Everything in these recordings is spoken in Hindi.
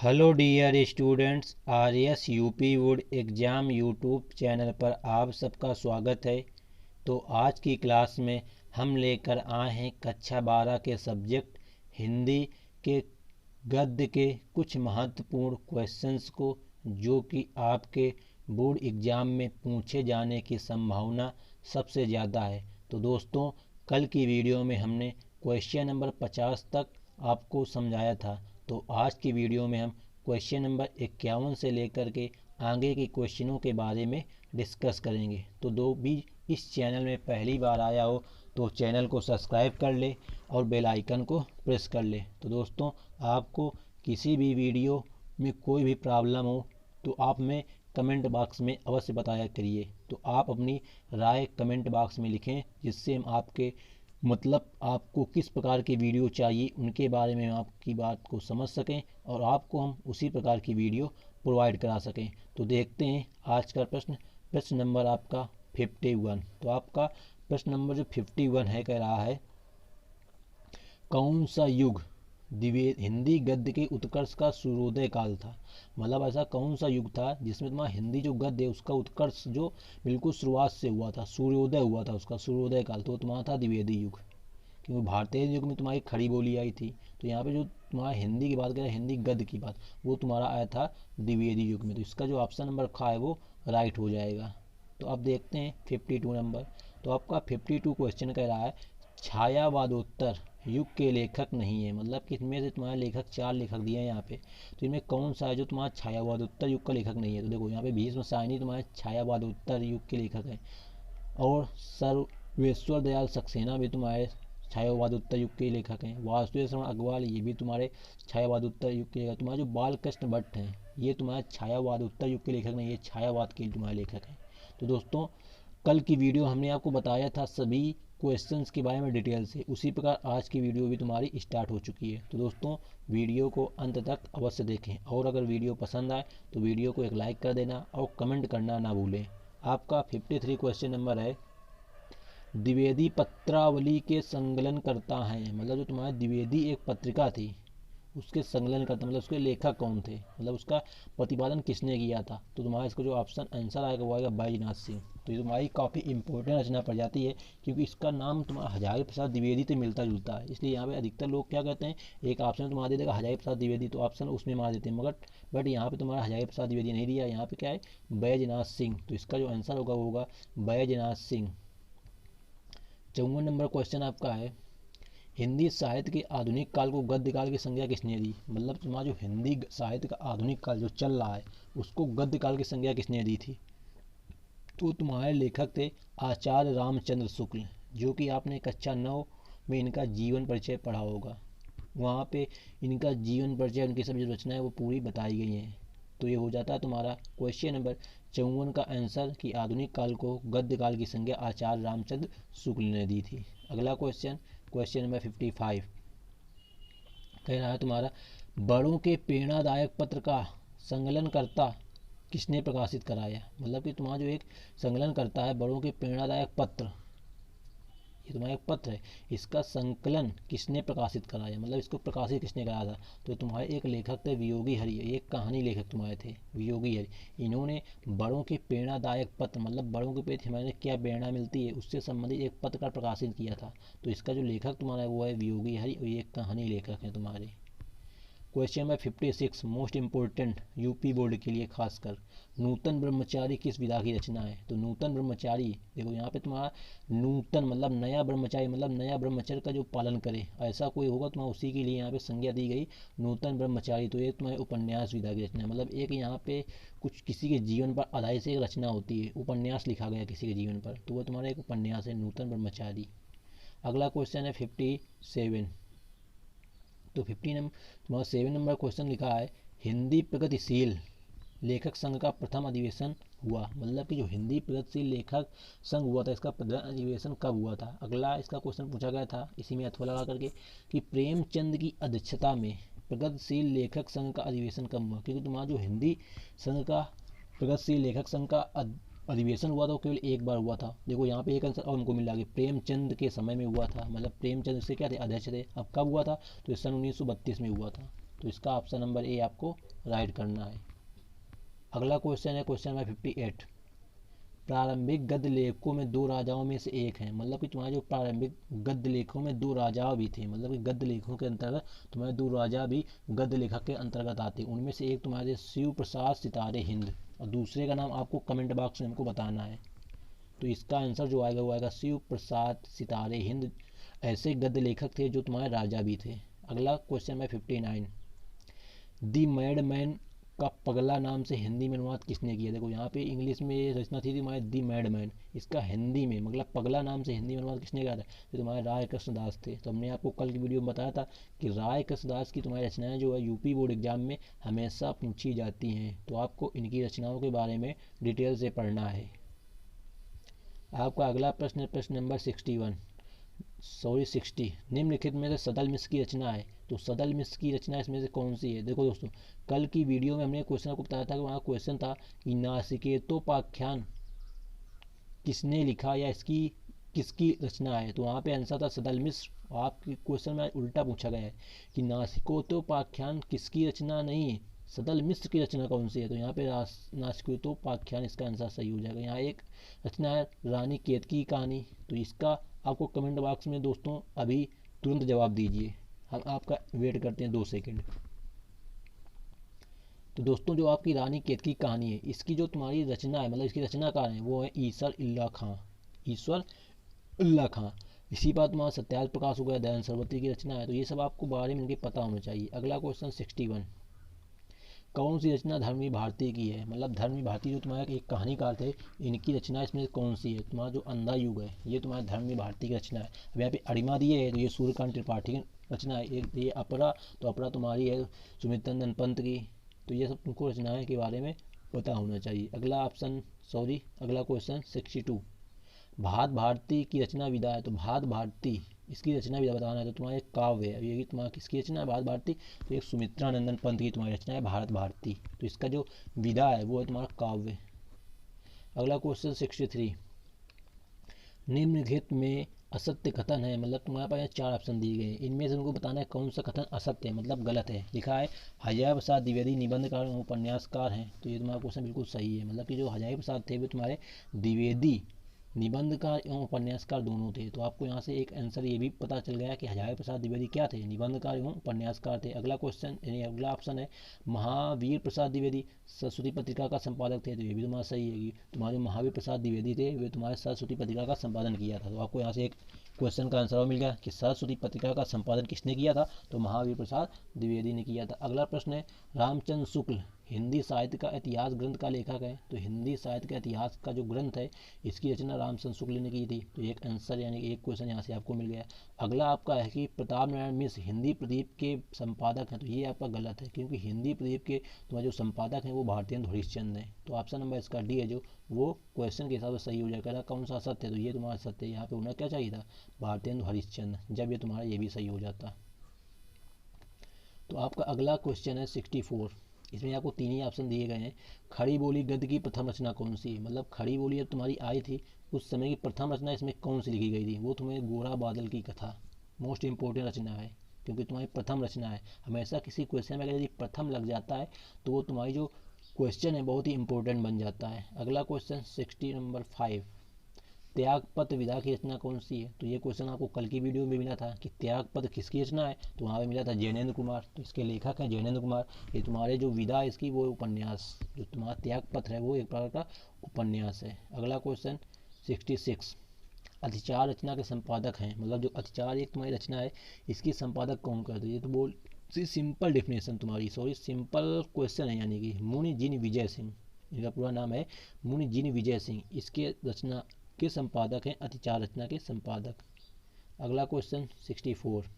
Hello dear students, RS UP board exam YouTube channel पर आप सबका स्वागत है। तो आज की क्लास में हम लेकर आए हैं कक्षा 12 के सब्जेक्ट हिंदी के गद्य के कुछ महत्वपूर्ण क्वेश्चंस को, जो कि आपके बोर्ड एग्ज़ाम में पूछे जाने की संभावना सबसे ज़्यादा है। तो दोस्तों, कल की वीडियो में हमने क्वेश्चन नंबर 50 तक आपको समझाया था। तो आज की वीडियो में हम क्वेश्चन नंबर 51 से लेकर के आगे के क्वेश्चनों के बारे में डिस्कस करेंगे। तो दो भी इस चैनल में पहली बार आया हो तो चैनल को सब्सक्राइब कर ले और बेल आइकन को प्रेस कर ले। तो दोस्तों, आपको किसी भी वीडियो में कोई भी प्रॉब्लम हो तो आप में कमेंट बॉक्स में अवश्य बताया करिए। तो आप अपनी राय कमेंट बॉक्स में लिखें, जिससे हम आपके आपको किस प्रकार की वीडियो चाहिए उनके बारे में आपकी बात को समझ सकें और आपको हम उसी प्रकार की वीडियो प्रोवाइड करा सकें। तो देखते हैं आज का प्रश्न नंबर आपका 51। तो आपका प्रश्न नंबर जो 51 है, कह रहा है कौन सा युग हिंदी गद्य के उत्कर्ष का सूर्योदय काल था। मतलब ऐसा कौन सा युग था जिसमें तुम्हारा हिंदी जो गद्य है उसका उत्कर्ष जो बिल्कुल शुरुआत से हुआ था, सूर्योदय हुआ था, उसका सूर्योदय काल। तो तुम्हारा था द्विवेदी युग, क्योंकि भारतीय युग में तुम्हारी खड़ी बोली आई थी। तो यहाँ पे जो तुम्हारा हिंदी की बात करें, हिंदी गद्य की बात, वो तुम्हारा आया था द्विवेदी युग में। तो इसका जो ऑप्शन नंबर रखा है वो राइट हो जाएगा। तो अब देखते हैं 52 नंबर। तो आपका 52 क्वेश्चन कह रहा है छायावादोत्तर युग के लेखक नहीं है। मतलब कि इनमें से तुम्हारे लेखक 4 लेखक दिए हैं यहाँ पे, तो इनमें कौन सा है जो तुम्हारा छायावादोत्तर युग का लेखक नहीं है। तो देखो यहाँ पे भीष्म साहनी तुम्हारे छायावादोत्तर युग के लेखक हैं, और सर्वेश्वर दयाल सक्सेना भी तुम्हारे छायावादोत्तर युग के लेखक हैं। वासुदेव शर्मा अग्रवाल ये भी तुम्हारे छायावादोत्तर युग के लेखक। तुम्हारे जो बालकृष्ण भट्ट हैं ये तुम्हारे छायावादोत्तर युग के लेखक नहीं, ये छायावाद के तुम्हारे लेखक हैं। तो दोस्तों, कल की वीडियो हमने आपको बताया था सभी क्वेश्चंस के बारे में डिटेल से, उसी प्रकार आज की वीडियो भी तुम्हारी स्टार्ट हो चुकी है। तो दोस्तों, वीडियो को अंत तक अवश्य देखें, और अगर वीडियो पसंद आए तो वीडियो को एक लाइक कर देना और कमेंट करना ना भूलें। आपका 53 क्वेश्चन नंबर है द्विवेदी पत्रावली के संकलन करता है। मतलब जो तुम्हारी द्विवेदी एक पत्रिका थी उसके संकलन करता, मतलब उसके लेखक कौन थे, मतलब उसका प्रतिपादन किसने किया था। तो तुम्हारा इसका जो ऑप्शन आंसर आएगा वो आएगा बैजनाथ सिंह। तो ये तुम्हारी काफ़ी इंपॉर्टेंट रचना पड़ जाती है, क्योंकि इसका नाम तुम्हारा हजारी प्रसाद द्विवेदी से मिलता जुलता है। इसलिए यहाँ पे अधिकतर लोग क्या कहते हैं, एक ऑप्शन तुम्हारा दे देगा हजारी प्रसाद द्विवेदी, तो ऑप्शन उसमें मार देते हैं, बट यहाँ पे तुम्हारा हजारी प्रसाद द्विवेदी नहीं दिया, यहाँ पे क्या है बैजनाथ सिंह। तो इसका जो आंसर होगा वो होगा बैजनाथ सिंह। 54 नंबर क्वेश्चन आपका है हिंदी साहित्य के आधुनिक काल को गद्य काल की संज्ञा किसने दी। मतलब तुम्हारा जो हिंदी साहित्य का आधुनिक काल जो चल रहा है उसको गद्य काल की संज्ञा किसने दी थी। तो तुम्हारे लेखक थे आचार्य रामचंद्र शुक्ल, जो कि आपने कक्षा 9 में इनका जीवन परिचय पढ़ा होगा। वहाँ पे इनका जीवन परिचय, उनकी सब जो रचनाएं वो पूरी बताई गई हैं। तो ये हो जाता है तुम्हारा क्वेश्चन नंबर 54 का आंसर कि आधुनिक काल को गद्य काल की संज्ञा आचार्य रामचंद्र शुक्ल ने दी थी। अगला क्वेश्चन नंबर 55 कह रहा है तुम्हारा बड़ों के प्रेरणादायक पत्र का संकलन करता किसने प्रकाशित कराया। मतलब कि तुम्हारा जो एक संकलन करता है बड़ों के प्रेरणादायक पत्र, ये तुम्हारा एक पत्र है, इसका संकलन किसने प्रकाशित कराया, मतलब इसको प्रकाशित किसने कराया था। तो तुम्हारे एक लेखक थे वियोगी हरि, एक कहानी लेखक तुम्हारे थे वियोगी हरि। इन्होंने बड़ों के प्रेरणादायक पत्र, मतलब बड़ों के प्रति हमारे क्या प्रेरणा मिलती है उससे संबंधित एक पत्र का प्रकाशित किया था। तो इसका जो लेखक तुम्हारा है वो है वियोगी हरि, और ये एक कहानी लेखक है तुम्हारे। Question number 56 most important UP board के लिए खासकर, नूतन ब्रह्मचारी किस विधा की रचना है। तो नूतन ब्रह्मचारी, देखो यहाँ पे तुम्हारा नूतन मतलब नया ब्रह्मचारी, मतलब नया ब्रह्मचर्य का जो पालन करे ऐसा कोई होगा तुम्हारा, उसी के लिए यहाँ पे संज्ञा दी गई नूतन ब्रह्मचारी। तो ये तुम्हारे उपन्यास विधा की रचना है, मतलब एक यहाँ पे कुछ किसी के जीवन पर आधारित से एक रचना होती है, उपन्यास लिखा गया किसी के जीवन पर, तो वह तुम्हारा एक उपन्यास है नूतन ब्रह्मचारी। अगला क्वेश्चन है 57। तो 7 नंबर क्वेश्चन लिखा है हिंदी प्रगतिशील लेखक संघ का प्रथम अधिवेशन हुआ। मतलब कि जो हिंदी प्रगतिशील लेखक संघ हुआ था इसका प्रथम अधिवेशन कब हुआ था। अगला इसका क्वेश्चन पूछा गया था इसी में अथवा लगा करके कि प्रेमचंद की अध्यक्षता में प्रगतिशील लेखक संघ का अधिवेशन कब हुआ। क्योंकि तुम्हारा जो हिंदी संघ का प्रगतिशील लेखक संघ का अधिवेशन हुआ था वो केवल एक बार हुआ था। देखो यहाँ पे एक आंसर और हमको मिला कि प्रेमचंद के समय में हुआ था, मतलब प्रेमचंद से क्या थे, अध्यक्ष थे। अब कब हुआ था, तो सन 1932 में हुआ था। तो इसका ऑप्शन नंबर ए आपको राइट करना है। अगला क्वेश्चन है क्वेश्चन नंबर 58। प्रारंभिक गद्य लेखकों में दो राजाओं में से एक है, मतलब कि तुम्हारे जो प्रारंभिक गद्य लेखकों में दो राजा भी थे, मतलब कि गद्य लेखकों के अंतर्गत तुम्हारे दो राजा भी गद्य लेखक के अंतर्गत आते हैं। उनमें से एक तुम्हारे शिव प्रसाद सितारे हिंद और दूसरे का नाम आपको कमेंट बॉक्स में हमको बताना है। तो इसका आंसर जो आएगा वो आएगा शिव प्रसाद सितारे हिंद। ऐसे गद्य लेखक थे जो तुम्हारे राजा भी थे। अगला क्वेश्चन है 59। दी मैड मैन का पगला नाम से हिंदी में अनुवाद किसने किया? देखो यहाँ पे इंग्लिश में ये रचना थी तुम्हारे दी मैड मैन, इसका हिंदी में मतलब पगला नाम से हिंदी में अनुवाद किसने किया था? तो तुम्हारे राय कृष्णदास थे। तो हमने आपको कल की वीडियो में बताया था कि राय कृष्णदास की तुम्हारी रचनाएं जो है यूपी बोर्ड एग्जाम में हमेशा पूछी जाती हैं, तो आपको इनकी रचनाओं के बारे में डिटेल से पढ़ना है। आपका अगला प्रश्न है प्रश्न नंबर 60। निम्नलिखित में से सदल मिश्र की रचना है, तो सदल मिश्र की रचना इसमें से कौन सी है? देखो दोस्तों, कल की वीडियो में हमने क्वेश्चन को बताया था कि वहाँ क्वेश्चन था कि नासिकेतोपाख्यान किसने लिखा या इसकी किसकी रचना है, तो वहाँ पे आंसर था सदल मिश्र। आपके क्वेश्चन में उल्टा पूछा गया है कि नासिकोतोपाख्यान किसकी रचना नहीं है, सदल मिश्र की रचना कौन सी है? तो यहाँ पे नासिकोतोपाख्यान इसका आंसर सही हो जाएगा। यहाँ एक रचना है रानी केतकी की कहानी, तो इसका आपको कमेंट बॉक्स में दोस्तों अभी तुरंत जवाब दीजिए, हम आपका वेट करते हैं 2 सेकंड। तो दोस्तों जो आपकी रानी केतकी की कहानी है, इसकी जो तुम्हारी रचना है मतलब इसकी रचनाकार है वो है ईसर उल्ला खां। इसी बात तुम्हारा सत्यार्थ प्रकाश हो गया, दयानंद सरस्वती की रचना है। तो ये सब आपको बारे में इनके पता होना चाहिए। अगला क्वेश्चन 61। कौन सी रचना धर्मवीर भारती की है? मतलब धर्मवीर भारती जो तुम्हारे एक कहानीकार थे, इनकी रचना इसमें कौन सी है? तुम्हारा जो अंधा युग है ये तुम्हारे धर्मवीर भारती की रचना है। अब यहाँ पे अरिमा दिए है तो ये सूर्यकांत त्रिपाठी की रचना है। एक ये अपरा, तो अपरा तुम्हारी है सुमित्रनंदन पंत की। तो ये सब तुमको रचनाएं के बारे में पता होना चाहिए। अगला क्वेश्चन 62। भात भारती की रचना विधा है, तो भात भारती इसकी रचना विधा बताना है। तो तुम्हारा एक काव्य है, ये तुम्हारा किसकी रचना है? भारत भारती। तो एक सुमित्रानंदन पंत की तुम्हारी रचना है भारत भारती, तो इसका जो विधा है वो है तुम्हारा काव्य। अगला क्वेश्चन 63। निम्नलिखित में असत्य कथन है, मतलब तुम्हारे पास 4 ऑप्शन दिए गए हैं, इनमें से उनको बताना है कौन सा कथन असत्य है मतलब गलत है। लिखा है हजारी प्रसाद द्विवेदी निबंधकार एवं उपन्यासकार हैं, तो ये तुम्हारा क्वेश्चन बिल्कुल सही है। मतलब कि जो हजारी प्रसाद थे वो तुम्हारे द्विवेदी निबंधकार एवं उपन्यासकार दोनों थे। तो आपको यहाँ से एक आंसर ये भी पता चल गया कि हजारी प्रसाद द्विवेदी क्या थे? निबंधकार एवं उपन्यासकार थे। अगला ऑप्शन है महावीर प्रसाद द्विवेदी सरस्वती पत्रिका का संपादक थे, तो ये भी तुम्हारा सही है। तुम्हारे महावीर प्रसाद द्विवेदी थे वे तुम्हारे सरस्वती पत्रिका का संपादन किया था। तो आपको यहाँ से एक क्वेश्चन का आंसर मिल गया कि सरस्वती पत्रिका का संपादन किसने किया था? तो महावीर प्रसाद द्विवेदी ने किया था। अगला प्रश्न है रामचंद्र शुक्ल हिंदी साहित्य का इतिहास ग्रंथ का लेखक है, तो हिंदी साहित्य का इतिहास का जो ग्रंथ है इसकी रचना रामचंद्र शुक्ल ने की थी। तो एक आंसर यानी कि एक क्वेश्चन यहाँ से आपको मिल गया। अगला आपका है कि प्रताप नारायण मिश्र हिंदी प्रदीप के संपादक हैं, तो ये आपका गलत है क्योंकि हिंदी प्रदीप के तुम्हारे जो संपादक हैं वो भारतेंदु हरिश्चंद्र हैं। तो ऑप्शन नंबर इसका डी है जो वो क्वेश्चन के हिसाब से सही हो जाएगा। कौन सा सत्य है? तो ये तुम्हारा सत्य है। यहाँ पे होना क्या चाहिए था? भारतेंदु हरिश्चंद्र। जब ये तुम्हारा ये भी सही हो जाता। तो आपका अगला क्वेश्चन है 64। इसमें आपको 3 ही ऑप्शन दिए गए हैं। खड़ी बोली गद्य की प्रथम रचना कौन सी है? मतलब खड़ी बोली जब तुम्हारी आई थी उस समय की प्रथम रचना इसमें कौन सी लिखी गई थी? वो तुम्हें गोरा बादल की कथा मोस्ट इंपॉर्टेंट रचना है क्योंकि तुम्हारी प्रथम रचना है। हमेशा किसी क्वेश्चन में अगर यदि प्रथम लग जाता है तो वो तुम्हारी जो क्वेश्चन है बहुत ही इंपॉर्टेंट बन जाता है। अगला क्वेश्चन 60 नंबर 5। त्यागपत्र विधा की रचना कौन सी है? तो ये क्वेश्चन आपको कल की वीडियो में मिला था कि त्यागपत्र किसकी रचना है, तो वहाँ पे मिला था जैनेन्द्र कुमार। तो इसके लेखक हैं जैनेन्द्र कुमार। ये तुम्हारे जो विधा है इसकी वो उपन्यास, जो तुम्हारा त्यागपत्र है वो एक प्रकार का उपन्यास है। अगला क्वेश्चन 66। अतिचार रचना के संपादक हैं, मतलब जो अतिचार एक तुम्हारी रचना है इसकी संपादक कौन कर? तो ये तो बोल सिंपल डेफिनेशन तुम्हारी सिंपल क्वेश्चन है, यानी कि मुनि जिन विजय सिंह, इनका पूरा नाम है मुनि जिन विजय सिंह, इसके रचना के संपादक हैं अतिचार रचना के संपादक। अगला क्वेश्चन 64।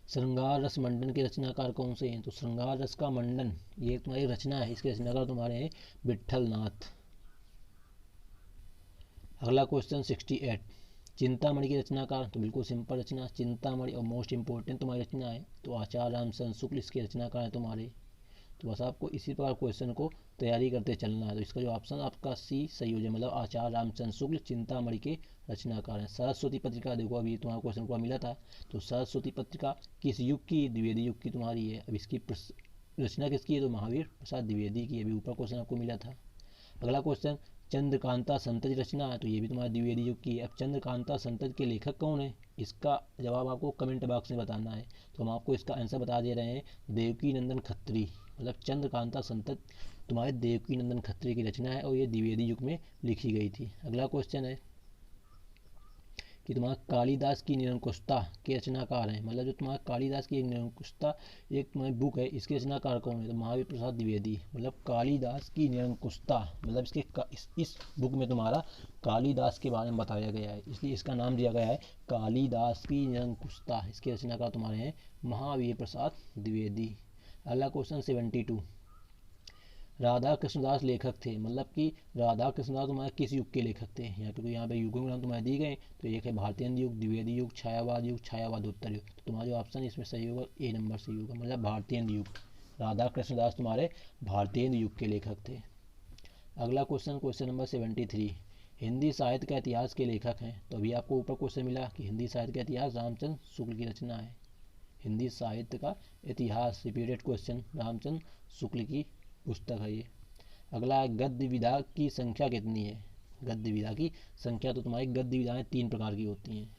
श्रृंगार रस मंडन के रचनाकार कौन से हैं? तो श्रृंगार रस का मंडन ये तुम्हारी रचना है, इसके रचनाकार तुम्हारे हैं विट्ठल नाथ। अगला क्वेश्चन 68। चिंतामणि की रचनाकार, तो बिल्कुल सिंपल रचना चिंतामणि और मोस्ट इंपॉर्टेंट तुम्हारी रचना है, तो आचार्य रामचंद्र शुक्ल इसके रचनाकार है तुम्हारे। तो बस आपको इसी प्रकार क्वेश्चन को तैयारी करते चलना है। तो इसका जो ऑप्शन आपका सी सही हो जाए, मतलब आचार्य रामचंद्र शुक्ल चिंतामणि के रचनाकार हैं। सरस्वती पत्रिका देखो, अभी तुम्हारा क्वेश्चन को मिला था, तो सरस्वती पत्रिका किस युग की? द्विवेदी युग की तुम्हारी है। अब इसकी रचना किसकी है? तो महावीर प्रसाद द्विवेदी की। अभी ऊपर क्वेश्चन आपको मिला था। अगला क्वेश्चन, चंद्रकांता संतज रचना है, तो ये भी तुम्हारा द्विवेदी युग की है। अब चंद्रकांता संतज के लेखक कौन है? इसका जवाब आपको कमेंट बॉक्स में बताना है। तो हम आपको इसका आंसर बता दे रहे हैं, देवकी नंदन खत्री। मतलब चंद्रकांता संतज तुम्हारे देवकी नंदन खत्री की रचना है और ये द्विवेदी युग में लिखी गई थी। अगला क्वेश्चन है कि तुम्हारा कालिदास की निरंकुशता के रचनाकार हैं। मतलब जो तुम्हारा कालिदास की एक निरंकुशता एक तुम्हारी बुक है, इसके रचनाकार कौन है? तो महावीर प्रसाद द्विवेदी। मतलब कालिदास की निरंकुशता, मतलब इस बुक में तुम्हारा कालिदास के बारे में बताया गया है, इसलिए इसका नाम दिया गया है कालिदास की निरंकुशता। इसके रचनाकार तुम्हारे हैं महावीर प्रसाद द्विवेदी। अगला क्वेश्चन 72, राधा कृष्णदास लेखक थे। मतलब कि राधा कृष्णदास तुम्हारे किस युग के लेखक थे? यहाँ पे युगों के नाम तुम्हारे दिए गए, तो एक है भारतीय युग, द्विवेदी युग, छायावाद उत्तर युग। तो तुम्हारा जो ऑप्शन इसमें सही होगा ए नंबर सही होगा, मतलब भारतीय युग। राधा कृष्णदास तुम्हारे भारतीय युग के लेखक थे। अगला क्वेश्चन, क्वेश्चन नंबर 73, हिंदी साहित्य का इतिहास के लेखक हैं। तो अभी आपको ऊपर क्वेश्चन मिला कि हिंदी साहित्य का इतिहास रामचंद्र शुक्ल की रचना है। हिंदी साहित्य का इतिहास, रिपीटेड क्वेश्चन, रामचंद्र शुक्ल की पुस्तक है ये। अगला, गद्य विधा की संख्या कितनी है? गद्य विधा की संख्या, तो तुम्हारी गद्य विधाएं 3 प्रकार की होती हैं।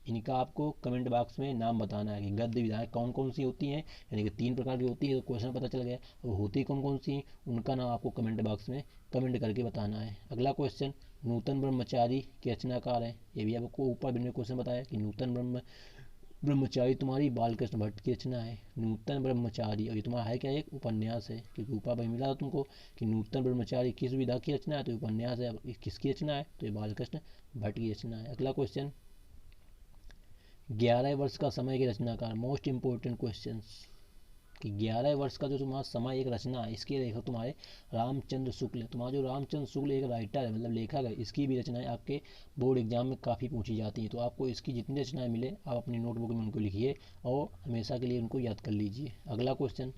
इनका आपको कमेंट बॉक्स में नाम बताना है कि गद्य विधाएं कौन कौन सी होती हैं, यानी कि 3 प्रकार की होती है। तो क्वेश्चन पता चल गया, वो होती कौन कौन सी, उनका नाम आपको कमेंट बॉक्स में कमेंट करके बताना है। अगला क्वेश्चन, नूतन ब्रह्मचारी के रचनाकार हैं। ये भी आपको ऊपर मैंने क्वेश्चन बताया कि नूतन ब्रह्मचारी तुम्हारी बालकृष्ण भट्ट की रचना है। नूतन ब्रह्मचारी, और ये तुम्हारा है क्या? एक उपन्यास है, क्योंकि ऊपर भाई मिला था तुमको कि नूतन ब्रह्मचारी किस विधा की रचना है, तो उपन्यास है। किसकी रचना है? तो ये बालकृष्ण भट्ट की रचना है। अगला क्वेश्चन, 11 वर्ष का समय की रचनाकार, मोस्ट इंपोर्टेंट क्वेश्चन, कि 11 वर्ष का जो तुम्हारा समय एक रचना है, इसके लेखक तुम्हारे रामचंद्र शुक्ल है। तुम्हारा जो रामचंद्र शुक्ल एक राइटर है, मतलब लेखक है, इसकी भी रचनाएं आपके बोर्ड एग्जाम में काफ़ी पूछी जाती हैं। तो आपको इसकी जितनी रचनाएं मिले आप अपनी नोटबुक में उनको लिखिए और हमेशा के लिए उनको याद कर लीजिए। अगला क्वेश्चन,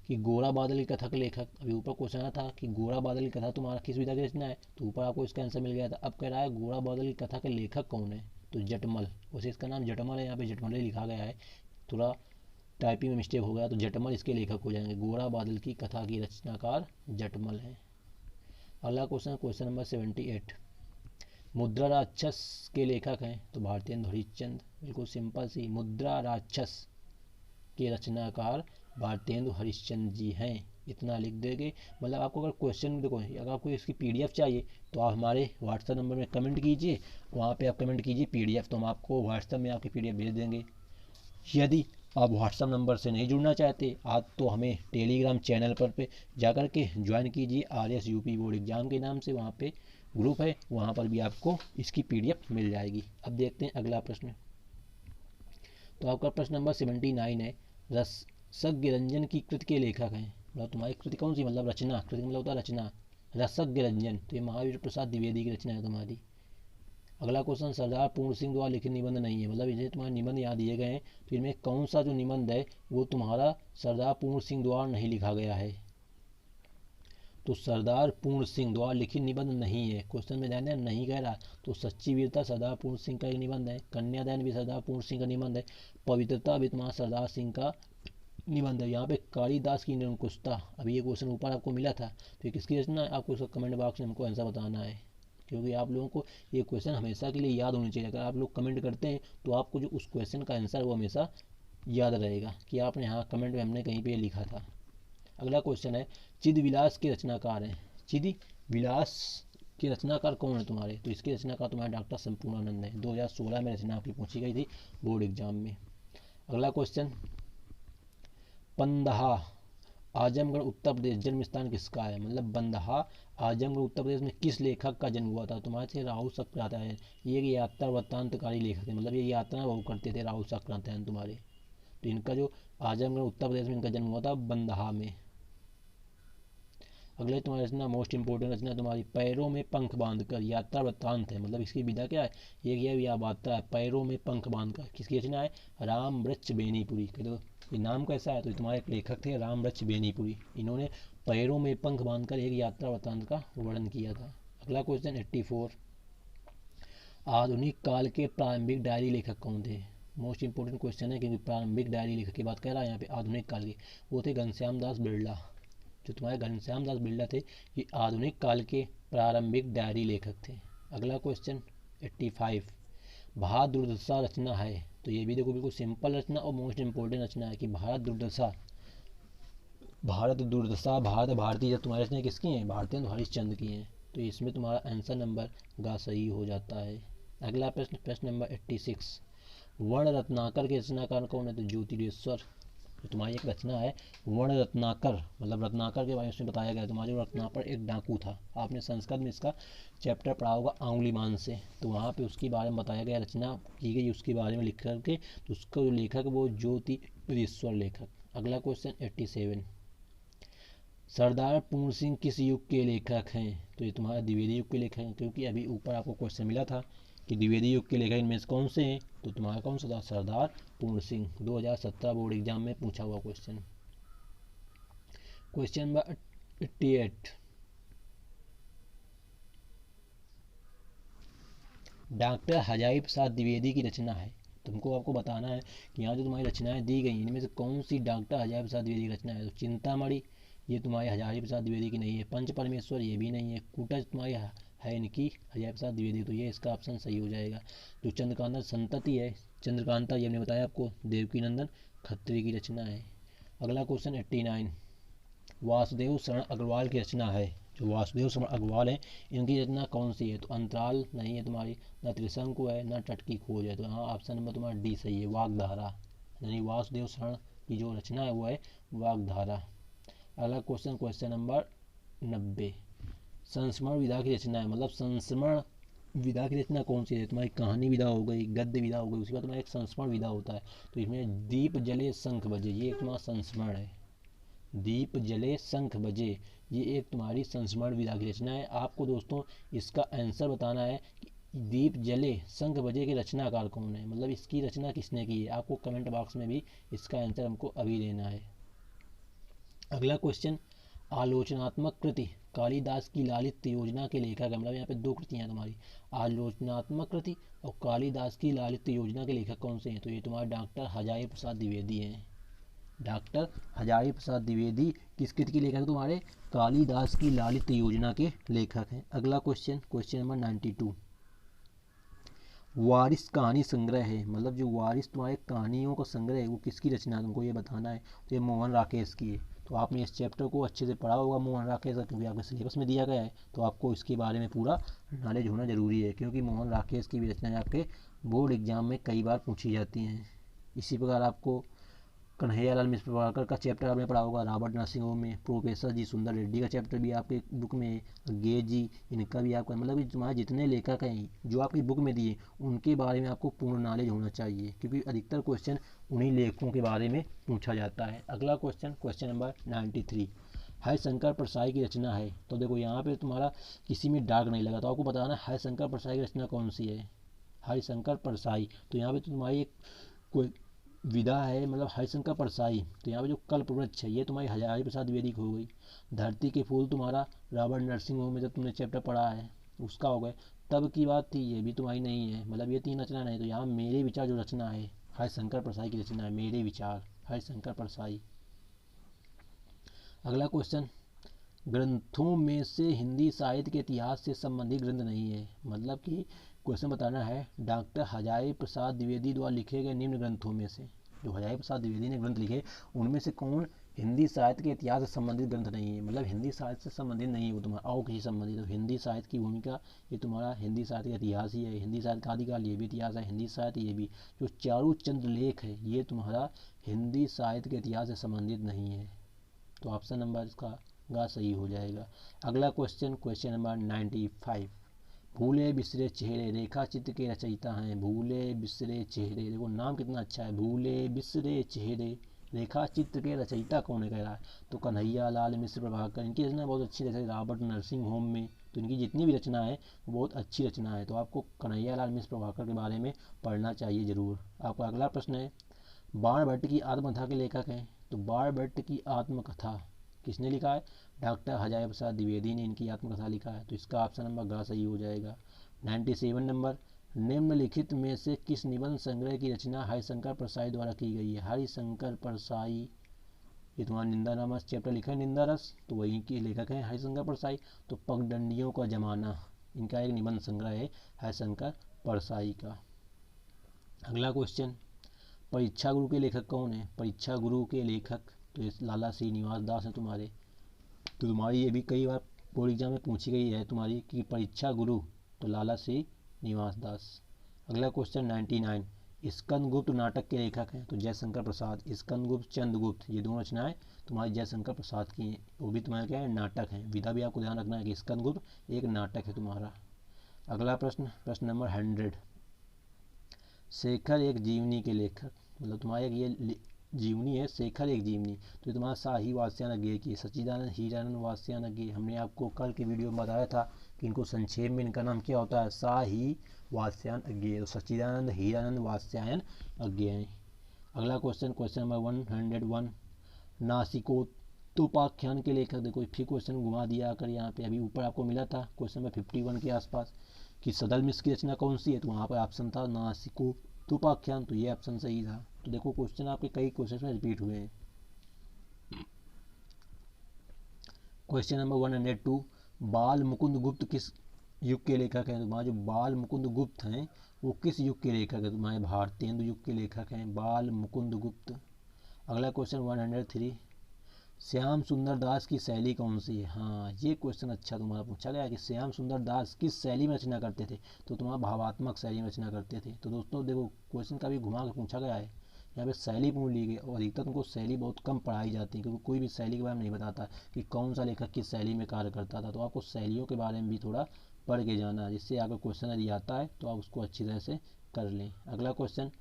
कि गोरा बादल की कथा के लेखक। अभी ऊपर क्वेश्चन आया था कि गोरा बादल की कथा तुम्हारा किस विधा की रचना है, तो ऊपर आपको इसका आंसर मिल गया था। अब कह रहा है गोरा बादल की कथा के लेखक कौन है, तो जटमल। वैसे इसका नाम जटमल है, यहाँ पे जटमल ही लिखा गया है, थोड़ा टाइपिंग में मिस्टेक हो गया, तो जटमल इसके लेखक हो जाएंगे। गोरा बादल की कथा की रचनाकार जटमल है। अगला क्वेश्चन, क्वेश्चन नंबर 78, मुद्रा राक्षस के लेखक हैं। तो भारतेंदु हरिश्चंद्र, बिल्कुल सिंपल सी, मुद्रा राक्षस के रचनाकार भारतेंदु हरिश्चंद्र जी हैं। इतना लिख देंगे। मतलब आपको अगर क्वेश्चन देखो, अगर आपको इसकी पीडीएफ चाहिए तो आप हमारे व्हाट्सएप नंबर में कमेंट कीजिए, वहाँ पे आप कमेंट कीजिए पीडीएफ, तो हम आपको व्हाट्सएप में आपकी पीडीएफ भेज देंगे। यदि आप व्हाट्सएप नंबर से नहीं जुड़ना चाहते आप, तो हमें टेलीग्राम चैनल पर जाकर के ज्वाइन कीजिए, RS यूपी बोर्ड एग्जाम के नाम से वहाँ पे ग्रुप है, वहाँ पर भी आपको इसकी पीडीएफ मिल जाएगी। अब देखते हैं अगला प्रश्न। तो आपका प्रश्न नंबर 79 है, रसज्ञ रंजन की कृति के लेखक हैं। मतलब तुम्हारी कृति कौन सी, मतलब रचना, कृति मतलब होता है रचना। रसज्ञ रंजन, तो ये महावीर प्रसाद द्विवेदी की रचना है तुम्हारी। अगला क्वेश्चन, सरदार पूर्ण सिंह द्वारा लिखित निबंध नहीं है। मतलब ये तुम्हारे निबंध यहाँ दिए गए हैं, तो इनमें कौन सा जो निबंध है वो तुम्हारा सरदार पूर्ण सिंह द्वारा नहीं लिखा गया है। तो सरदार पूर्ण सिंह द्वारा लिखित निबंध नहीं है, क्वेश्चन में ध्यान दें, नहीं कह रहा। तो सच्ची वीरता सरदार पूर्ण सिंह का एक निबंध है, कन्यादान भी सरदार पूर्ण सिंह का निबंध है, पवित्रता भी तुम्हारा सरदार सिंह का निबंध है। यहाँ पे कालिदास की निरंकुशता, अभी ये क्वेश्चन ऊपर आपको मिला था, तो ये किसकी रचना है? आपको उसका कमेंट बॉक्स में हमको आंसर बताना है, क्योंकि आप लोगों को ये क्वेश्चन हमेशा के लिए याद होनी चाहिए। अगर आप लोग कमेंट करते हैं तो आपको जो उस क्वेश्चन का आंसर वो हमेशा याद रहेगा कि आपने हाँ कमेंट में हमने कहीं पे लिखा था। अगला क्वेश्चन है, चिद विलास के रचनाकार हैं। चिद विलास के रचनाकार कौन है तुम्हारे? तो इसके रचनाकार तुम्हारे डॉक्टर संपूर्णानंद है। 2016 में रचना आपकी पूछी गई थी बोर्ड एग्जाम में। अगला क्वेश्चन, बंदहा आजमगढ़ उत्तर प्रदेश जन्म स्थान किसका है? मतलब बंदहा आजमगढ़ उत्तर प्रदेश में किस लेखक का जन्म हुआ था? तुम्हारे थे राहुल सक्रांतयन। ये यात्रा वृत्तांतकारी लेखक थे, मतलब ये यात्रा बहु करते थे राहुल सक्रांतयन तुम्हारे। तो इनका जो आजमगढ़ उत्तर प्रदेश में इनका जन्म हुआ था बंदहा में। अगले तुम्हारी रचना, मोस्ट इंपोर्टेंट रचना तुम्हारी, पैरों में पंख बांधकर, यात्रा वृत्तांत है। मतलब इसकी विधा क्या है? ये वार्ता है, पैरों में पंख बांधकर। किसकी रचना है? राम वृक्ष बेनीपुरी। तो ये नाम कैसा है? तो तुम्हारे एक लेखक थे राम वृक्ष बेनीपुरी, इन्होंने पैरों में पंख बांधकर एक यात्रा वृत्तांत का वर्णन किया था। अगला क्वेश्चन 84, आधुनिक काल के प्रारंभिक डायरी लेखक कौन थे? मोस्ट इंपोर्टेंट क्वेश्चन है क्योंकि प्रारंभिक डायरी लेखक की बात कर रहा है यहाँ पे आधुनिक काल के, वो थे घनश्याम दास बिरला। जो तुम्हारे घनश्याम दास बिरला थे ये आधुनिक काल के प्रारंभिक डायरी लेखक थे। अगला क्वेश्चन 85, भारत दुर्दशा रचना है, तो ये भी देखो बिल्कुल सिंपल रचना और मोस्ट इंपोर्टेंट रचना है कि भारत दुर्दशा भारत भारतीय, जब तुम्हारी रचना किसकी हैं? भारतीय हरिश्चंद्र की हैं। तो इसमें तुम्हारा आंसर नंबर गा सही हो जाता है। अगला प्रश्न, प्रश्न नंबर 86, वर्ण रत्नाकर के रचनाकार कौन है? तो ज्योतिरेश्वर। तो तुम्हारी एक रचना है वर्ण रत्नाकर, मतलब रत्नाकर के बारे में उसमें बताया गया है। तुम्हारे रत्नाकर एक डाकू था, आपने संस्कृत में इसका चैप्टर पढ़ा होगा आंगुलीमान से, तो वहाँ पे उसके बारे में बताया गया, रचना की गई उसके बारे में लिख करके, तो उसका जो लेखक वो ज्योतिरेश्वर लेखक। अगला क्वेश्चन 87, सरदार पूर्ण सिंह किस युग के लेखक हैं? तो ये तुम्हारा द्विवेदी युग के लेखक हैं, क्योंकि अभी ऊपर आपको क्वेश्चन मिला था कि द्विवेदी युग के लेखक इनमें से कौन से हैं, तो तुम्हारा कौन सा था? सरदार पूर्ण सिंह। 2017 बोर्ड एग्जाम में पूछा हुआ question. Question number 88, doctor Hazari Prasad Dwivedi की रचना है। तुमको आपको बताना है कि यहाँ जो तुम्हारी रचनाएं दी गई इनमें से कौन सी डॉक्टर हजारी प्रसाद द्विवेदी की रचना है। तो चिंतामणि ये तुम्हारी हजारी प्रसाद द्विवेदी की नहीं है, पंच परमेश्वर ये भी नहीं है, कूटज तुम्हारी है इनकी हजारी प्रसाद द्विवेदी, तो ये इसका ऑप्शन सही हो जाएगा। जो चंद्रकांता संतति है, चंद्रकांता ये हमने बताया आपको देवकी नंदन खत्री की रचना है। अगला क्वेश्चन 89, वासुदेव शरण अग्रवाल की रचना है। जो वासुदेव शरण अग्रवाल है इनकी रचना कौन सी है? तो अंतराल नहीं है तुम्हारी, न त्रिशंकु है, न तट की खोज है, तो यहाँ ऑप्शन नंबर तुम्हारा डी सही है, वागधारा। यानी वासुदेव शरण की जो रचना है वो है वागधारा। अगला क्वेश्चन, क्वेश्चन नंबर 90, संस्मरण विधा की रचना है, मतलब संस्मरण विधा की रचना कौन सी है? तुम्हारी कहानी विधा हो गई, गद्य विधा हो गई, उसके बाद तुम्हारा एक संस्मरण विधा होता है, तो इसमें दीप जले शंख बजे ये तुम्हारा संस्मरण है। दीप जले शंख बजे ये एक तुम्हारी संस्मरण विधा की रचना है। आपको दोस्तों इसका आंसर बताना है कि दीप जले शंख बजे के रचनाकार कौन है, मतलब इसकी रचना किसने की है। आपको कमेंट बॉक्स में भी इसका आंसर हमको अभी देना है। अगला क्वेश्चन, आलोचनात्मक कृति कालिदास की लालित्य योजना के लेखक है, मतलब यहाँ पे दो कृतियाँ तुम्हारी, आलोचनात्मक कृति और कालिदास की लालित्य योजना के लेखक कौन से हैं? तो ये तुम्हारे डॉक्टर हजारी प्रसाद द्विवेदी हैं। डॉक्टर हजारी प्रसाद द्विवेदी किस कृति के लेखक हैं? तुम्हारे कालिदास की लालित्य योजना के लेखक हैं। अगला क्वेश्चन, क्वेश्चन नंबर 92, वारिस कहानी संग्रह है, मतलब जो वारिस तुम्हारे कहानियों का संग्रह है वो किसकी रचना है, तुमको ये बताना है। तो ये मोहन राकेश की है। तो आपने इस चैप्टर को अच्छे से पढ़ा होगा मोहन राकेश का, क्योंकि आपके सिलेबस में दिया गया है, तो आपको इसके बारे में पूरा नॉलेज होना जरूरी है, क्योंकि मोहन राकेश की भी रचनाएं आपके बोर्ड एग्जाम में कई बार पूछी जाती हैं। इसी प्रकार आपको कन्हैयालाल मिश्र प्रभाकर का चैप्टर आपने पढ़ा होगा रॉबर्ट नर्सिंग होम में, प्रोफेसर जी सुंदर रेड्डी का चैप्टर भी आपके बुक में है, गे जी इनका भी आपका, मतलब तुम्हारे जितने लेखक हैं जो आपकी बुक में दिए उनके बारे में आपको पूर्ण नॉलेज होना चाहिए, क्योंकि अधिकतर क्वेश्चन उन्हीं लेखकों के बारे में पूछा जाता है। अगला question, question number 93, Harishankar Parsai की रचना है। तो देखो यहाँ पे तुम्हारा किसी में डार्क नहीं लगा, तो आपको बताना है हरिशंकर परसाई की रचना कौन सी है। हरिशंकर परसाई, तो यहाँ पे तुम्हारी एक कोई विधा है, मतलब हरिशंकर परसाई, तो यहाँ पे जो कल्पवृक्ष है ये तुम्हारी हजारी प्रसाद द्विवेदी हो गई। धरती के फूल तुम्हारा रॉबर्ट नर्सिंग होम में जब तुमने चैप्टर पढ़ा है उसका हो गया। तब की बात थी ये भी तुम्हारी नहीं है, मतलब ये तीन रचना नहीं। तो यहाँ मेरे विचार जो रचना है हरिशंकर परसाई की रचना है, मेरे विचार हरिशंकर परसाई। अगला क्वेश्चन, ग्रंथों में से हिंदी साहित्य के इतिहास से संबंधित ग्रंथ नहीं है, मतलब कि क्वेश्चन बताना है डॉक्टर हजारी प्रसाद द्विवेदी द्वारा लिखे गए निम्न ग्रंथों में से, जो हजारी प्रसाद द्विवेदी ने ग्रंथ लिखे उनमें से कौन हिंदी साहित्य के इतिहास से संबंधित ग्रंथ नहीं है, मतलब हिंदी साहित्य से संबंधित नहीं है वो तुम्हारा और किसी संबंधित। तो हिंदी साहित्य की भूमिका ये तुम्हारा हिंदी साहित्य का इतिहास ही है, हिंदी साहित्य का आदिकाल ये भी इतिहास है, हिंदी साहित्य ये भी। जो चारूचंद्र लेख है ये तुम्हारा हिंदी साहित्य के इतिहास से संबंधित नहीं है, तो ऑप्शन नंबर इसका गा सही हो जाएगा। अगला क्वेश्चन, क्वेश्चन नंबर 95, भूले बिसरे चेहरे रेखा चित्र के रचयिता हैं। भूले बिसरे चेहरे, देखो नाम कितना अच्छा है, भूले बिसरे चेहरे रेखा चित्र के रचयिता कौन है कह रहा है। तो कन्हैयालाल मिश्र प्रभाकर, इनकी रचना बहुत अच्छी रचना है रॉबर्ट नर्सिंग होम में, तो इनकी जितनी भी रचना है वो बहुत अच्छी रचना है, तो आपको कन्हैयालाल मिश्र प्रभाकर के बारे में पढ़ना चाहिए जरूर। आपका अगला प्रश्न है, बाण भट्ट की आत्मकथा के लेखक हैं। तो बाण भट्ट की आत्मकथा किसने लिखा है? डॉक्टर हजारी प्रसाद द्विवेदी ने इनकी आत्मकथा लिखा है। तो इसका ऑप्शन नंबर ग सही हो जाएगा। 97 नंबर, निम्नलिखित में से किस निबंध संग्रह की रचना हरिशंकर परसाई द्वारा की गई है? हरिशंकर परसाई, ये तुम्हारा निंदा नामक चैप्टर लिखा है निंदा रस, तो वही के लेखक हैं हरिशंकर परसाई। तो पगडंडियों का जमाना इनका एक निबंध संग्रह है हरिशंकर परसाई का। अगला क्वेश्चन, परीक्षा गुरु के लेखक कौन है? परीक्षा गुरु के लेखक तो ये लाला श्रीनिवास दास हैं तुम्हारे। तो तुम्हारी ये भी कई बार बोर्ड एग्जाम में पूछी गई है तुम्हारी कि परीक्षा गुरु, तो लाला श्रीनिवास दास। अगला क्वेश्चन 99, स्कंदगुप्त नाटक के लेखक हैं? तो जयशंकर प्रसाद। स्कंदगुप्त, चंद्रगुप्त, ये दोनों रचनाएं तुम्हारी जयशंकर प्रसाद की हैं। वो भी तुम्हारे क्या है? नाटक हैं। विधा भी आपको ध्यान रखना है कि स्कंदगुप्त एक नाटक है तुम्हारा। अगला प्रश्न, प्रश्न नंबर 100, शेखर एक जीवनी के लेखक, मतलब तुम्हारा एक ये जीवनी है शेखर एक जीवनी। तो ये तुम्हारा शाही वात्स्यायन की, सच्चिदानंद हीरानंद वात्स्यायन। हमने आपको कल के वीडियो में बताया था कि इनको संक्षेप में इनका नाम क्या होता है? शाही वात्स्यायन अज्ञेय। तो सच्चिदानंद हीरानंद वात्स्यायन अज्ञेय। अगला क्वेश्चन, क्वेश्चन नंबर 101, नासिकोत्तोपाख्यान के लेखक। देखो फिर क्वेश्चन घुमा दिया कर यहाँ पे, अभी ऊपर आपको मिला था क्वेश्चन नंबर 51 के आसपास कि सदल मिश्र की रचना कौन सी है? तो वहाँ पर ऑप्शन था नासिकोत्तोपाख्यान, तो ये ऑप्शन सही था। तो देखो क्वेश्चन आपके कई क्वेश्चन में रिपीट हुए हैं। क्वेश्चन नंबर 102, बाल मुकुंद गुप्त किस युग के लेखक हैं? तुम्हारे जो बाल मुकुंद गुप्त हैं वो किस युग के लेखक हैं? तुम्हारे भारतेंदु युग के लेखक हैं बाल मुकुंद गुप्त। अगला क्वेश्चन 103, श्याम सुंदर दास की शैली कौन सी है? हाँ ये क्वेश्चन अच्छा तुम्हारा पूछा गया कि श्याम सुंदर दास किस शैली में रचना करते थे? तो तुम्हारा भावात्मक शैली में रचना करते थे। तो दोस्तों देखो क्वेश्चन का भी घुमा कर पूछा गया है, यहाँ पे शैली पूर्ण ली गई और अधिकतर तुमको शैली बहुत कम पढ़ाई जाती है क्योंकि कोई भी शैली के बारे में नहीं बताता कि कौन सा लेखक किस शैली में कार्य करता था। तो आपको शैलियों के बारे में भी थोड़ा पढ़ के जाना है जिससे आपको क्वेश्चन यदि आता है तो आप उसको अच्छी तरह से कर लें। अगला क्वेश्चन,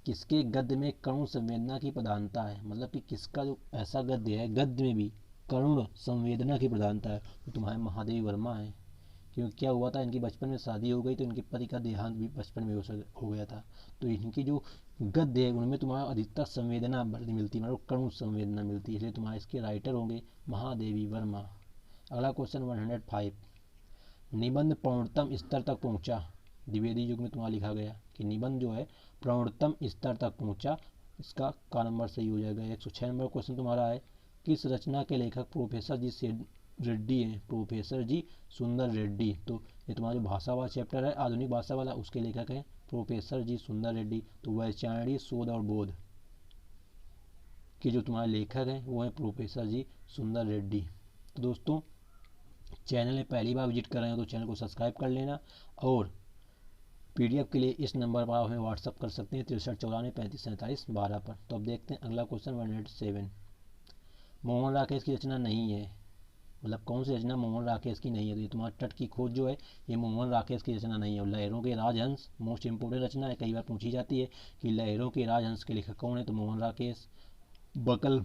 किसके गद्य में करुण संवेदना की प्रधानता है? मतलब कि किसका जो ऐसा गद्य है गद्य में भी करुण संवेदना की प्रधानता है? तो तुम्हारे महादेवी वर्मा है। क्योंकि क्या हुआ था, इनकी बचपन में शादी हो गई तो इनके पति का देहांत भी बचपन में हो गया था। तो इनकी जो गद्य है उनमें तुम्हारा अधिकतर संवेदना मिलती है, मतलब करुण संवेदना मिलती है, इसलिए तुम्हारे इसके राइटर होंगे महादेवी वर्मा। अगला क्वेश्चन 105, निबंध प्रौढ़तम स्तर तक पहुंचा? द्विवेदी युग में तुम्हारा लिखा गया कि निबंध जो है प्रौढ़तम स्तर तक पहुंचा। इसका का नंबर सही हो जाएगा। 106 नंबर क्वेश्चन तुम्हारा है, किस रचना के लेखक प्रोफेसर जी रेड्डी हैं? प्रोफेसर जी सुंदर रेड्डी। तो ये तुम्हारा जो भाषा वाला चैप्टर है आधुनिक भाषा वाला उसके लेखक हैं प्रोफेसर जी सुंदर रेड्डी। तो वैचारिणी शोध और बोध के जो तुम्हारे लेखक हैं वो हैं प्रोफेसर जी सुंदर रेड्डी। तो दोस्तों चैनल में पहली बार विजिट कर रहे हो तो चैनल को सब्सक्राइब कर लेना और पीडीएफ के लिए इस नंबर पर आप हमें व्हाट्सअप कर सकते हैं 6394354712 पर। तो अब देखते हैं अगला क्वेश्चन 107, मोहन राकेश की रचना नहीं है, मतलब कौन सी रचना मोहन राकेश की नहीं है? तो ये तुम्हारा तट की खोज जो है ये मोहन राकेश की रचना नहीं है। लहरों के राजहंस मोस्ट इंपोर्टेंट रचना है, कई बार पूछी जाती है कि लहरों के राजहंस के लेखक कौन है? तो मोहन राकेश। बकल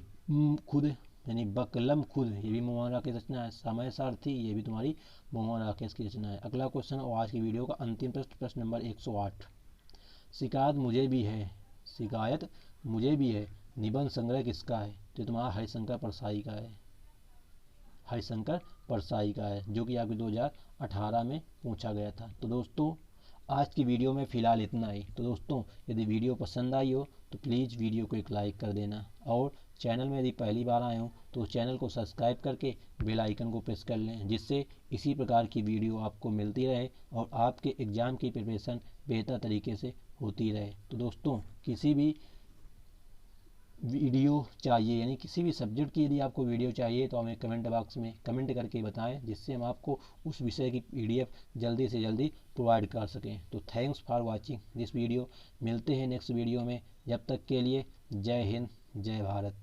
खुद यानी बकलम खुद ये भी मोहन राकेश रचना है। समय सारथी ये भी तुम्हारी मोहन राकेश की रचना है। अगला क्वेश्चन और आज की वीडियो का अंतिम प्रश्न, प्रश्न नंबर 108, शिकायत मुझे भी है, शिकायत मुझे भी है निबंध संग्रह किसका है? तो तुम्हारा हरिशंकर परसाई का है, हरिशंकर परसाई का है जो कि आपके 2018 में पूछा गया था। तो दोस्तों आज की वीडियो में फ़िलहाल इतना ही। तो दोस्तों यदि वीडियो पसंद आई हो तो प्लीज़ वीडियो को एक लाइक कर देना और चैनल में यदि पहली बार आए हो तो चैनल को सब्सक्राइब करके बेल आइकन को प्रेस कर लें जिससे इसी प्रकार की वीडियो आपको मिलती रहे और आपके एग्ज़ाम की प्रिपरेशन बेहतर तरीके से होती रहे। तो दोस्तों किसी भी वीडियो चाहिए यानी किसी भी सब्जेक्ट की यदि आपको वीडियो चाहिए तो हमें कमेंट बॉक्स में कमेंट करके बताएं जिससे हम आपको उस विषय की पीडीएफ जल्दी से जल्दी प्रोवाइड कर सकें। तो thanks for watching this video. मिलते हैं नेक्स्ट वीडियो में, जब तक के लिए जय हिंद जय भारत।